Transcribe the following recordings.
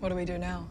What do we do now?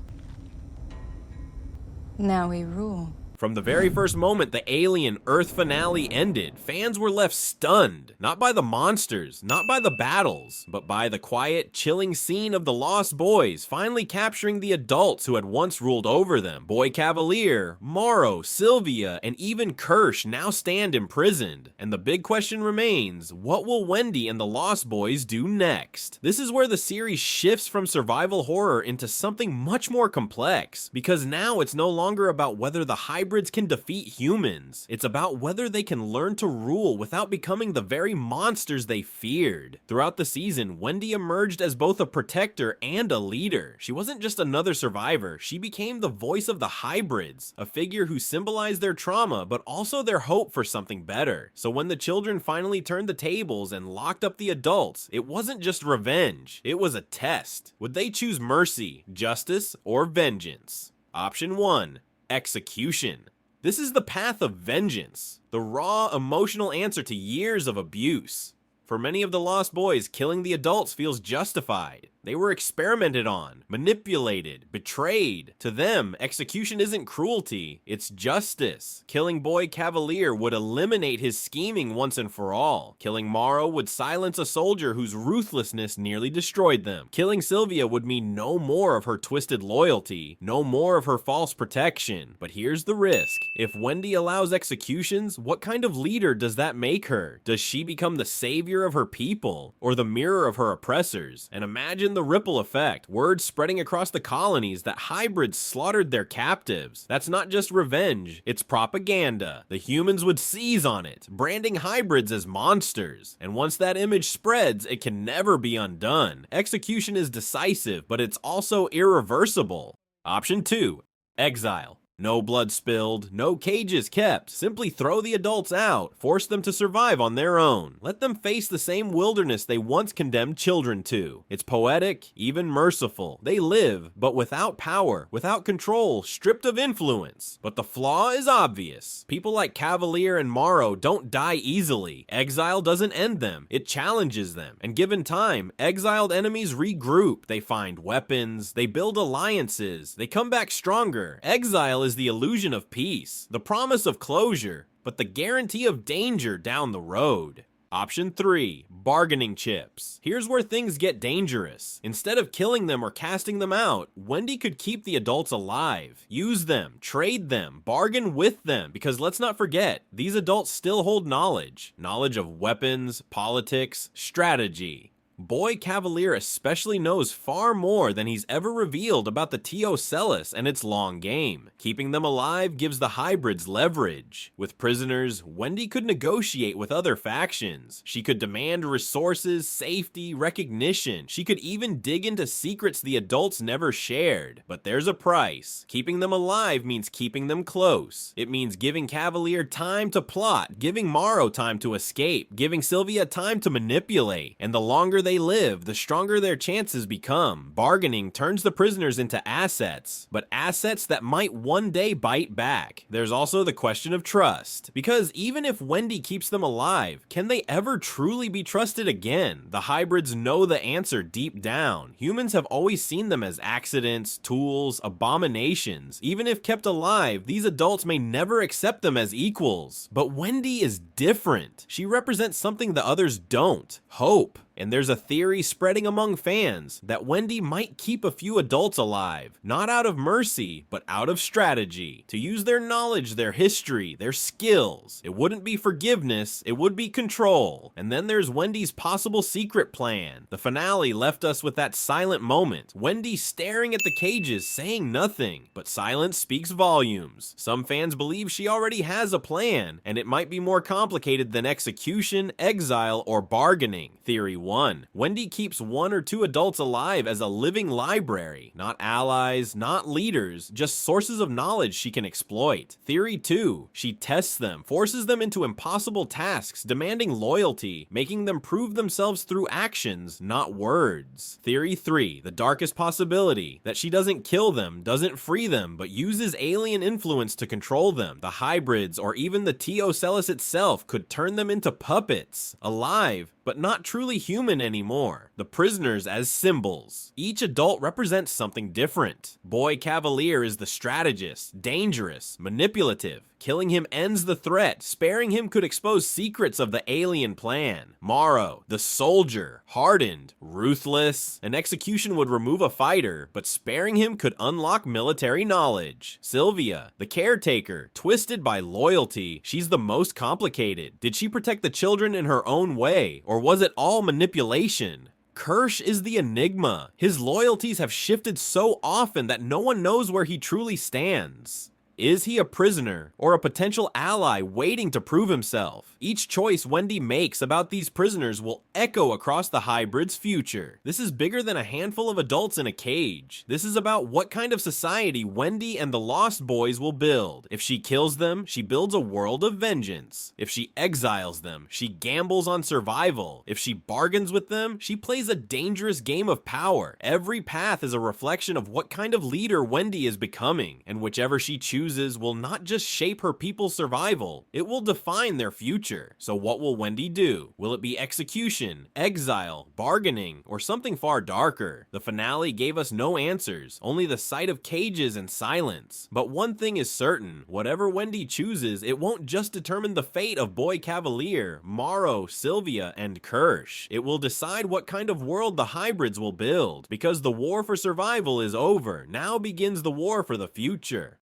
Now we rule. From the very first moment the Alien Earth finale ended, fans were left stunned. Not by the monsters, not by the battles, but by the quiet, chilling scene of the Lost Boys finally capturing the adults who had once ruled over them. Boy Kavalier, Morrow, Sylvia, and even Kirsh now stand imprisoned. And the big question remains, what will Wendy and the Lost Boys do next? This is where the series shifts from survival horror into something much more complex, because now it's no longer about whether the hybrids can defeat humans. It's about whether they can learn to rule without becoming the very monsters they feared. Throughout the season, Wendy emerged as both a protector and a leader. She wasn't just another survivor, she became the voice of the hybrids, a figure who symbolized their trauma but also their hope for something better. So when the children finally turned the tables and locked up the adults, it wasn't just revenge, it was a test. Would they choose mercy, justice, or vengeance? Option 1. Execution. This is the path of vengeance, the raw, emotional answer to years of abuse. For many of the Lost Boys, killing the adults feels justified. They were experimented on, manipulated, betrayed. To them, execution isn't cruelty, it's justice. Killing boy Kavalier would eliminate his scheming once and for all. Killing Morrow would silence a soldier whose ruthlessness nearly destroyed them. Killing Sylvia would mean no more of her twisted loyalty, no more of her false protection. But here's the risk. If Wendy allows executions, what kind of leader does that make her? Does she become the savior of her people, or the mirror of her oppressors? And imagine the ripple effect, word spreading across the colonies that hybrids slaughtered their captives. That's not just revenge, it's propaganda. The humans would seize on it, branding hybrids as monsters. And once that image spreads, it can never be undone. Execution is decisive, but it's also irreversible. Option 2. Exile. No blood spilled, no cages kept. Simply throw the adults out, force them to survive on their own. Let them face the same wilderness they once condemned children to. It's poetic, even merciful. They live, but without power, without control, stripped of influence. But the flaw is obvious. People like Kavalier and Morrow don't die easily. Exile doesn't end them, it challenges them. And given time, exiled enemies regroup. They find weapons, they build alliances, they come back stronger. Exile is the illusion of peace, the promise of closure, but the guarantee of danger down the road. Option 3. Bargaining chips. Here's where things get dangerous. Instead of killing them or casting them out, Wendy could keep the adults alive. Use them, trade them, bargain with them, because let's not forget, these adults still hold knowledge. Knowledge of weapons, politics, strategy. Boy Kavalier especially knows far more than he's ever revealed about the Teocellus and its long game. Keeping them alive gives the hybrids leverage. With prisoners, Wendy could negotiate with other factions. She could demand resources, safety, recognition. She could even dig into secrets the adults never shared. But there's a price. Keeping them alive means keeping them close. It means giving Kavalier time to plot, giving Morrow time to escape, giving Sylvia time to manipulate. And the longer they live, the stronger their chances become. Bargaining turns the prisoners into assets, but assets that might one day bite back. There's also the question of trust, because even if Wendy keeps them alive, can they ever truly be trusted again? The hybrids know the answer deep down. Humans have always seen them as accidents, tools, abominations. Even if kept alive, these adults may never accept them as equals. But Wendy is different. She represents something the others don't: hope. And there's a theory spreading among fans that Wendy might keep a few adults alive, not out of mercy, but out of strategy, to use their knowledge, their history, their skills. It wouldn't be forgiveness, it would be control. And then there's Wendy's possible secret plan. The finale left us with that silent moment, Wendy staring at the cages, saying nothing, but silence speaks volumes. Some fans believe she already has a plan, and it might be more complicated than execution, exile, or bargaining. Theory 1. Wendy keeps 1 or 2 adults alive as a living library. Not allies, not leaders, just sources of knowledge she can exploit. Theory 2. She tests them, forces them into impossible tasks, demanding loyalty, making them prove themselves through actions, not words. Theory 3. The darkest possibility, that she doesn't kill them, doesn't free them, but uses alien influence to control them. The hybrids, or even the Teocellus itself, could turn them into puppets, alive, but not truly human anymore. the prisoners as symbols. Each adult represents something different. Boy Kavalier is the strategist, dangerous, manipulative. Killing him ends the threat. Sparing him could expose secrets of the alien plan. Morrow, the soldier, hardened, ruthless. An execution would remove a fighter, but sparing him could unlock military knowledge. Sylvia, the caretaker, twisted by loyalty. She's the most complicated. Did she protect the children in her own way, or was it all manipulation? Kirsh is the enigma. His loyalties have shifted so often that no one knows where he truly stands. Is he a prisoner or a potential ally waiting to prove himself? Each choice Wendy makes about these prisoners will echo across the hybrid's future. This is bigger than a handful of adults in a cage. This is about what kind of society Wendy and the Lost Boys will build. If she kills them, she builds a world of vengeance. If she exiles them, she gambles on survival. If she bargains with them, she plays a dangerous game of power. Every path is a reflection of what kind of leader Wendy is becoming, and whichever she chooses will not just shape her people's survival, it will define their future. So what will Wendy do? Will it be execution, exile, bargaining, or something far darker? The finale gave us no answers, only the sight of cages and silence. But one thing is certain, whatever Wendy chooses, it won't just determine the fate of Boy Kavalier, Morrow, Sylvia, and Kirsh. It will decide what kind of world the hybrids will build, because the war for survival is over. Now begins the war for the future.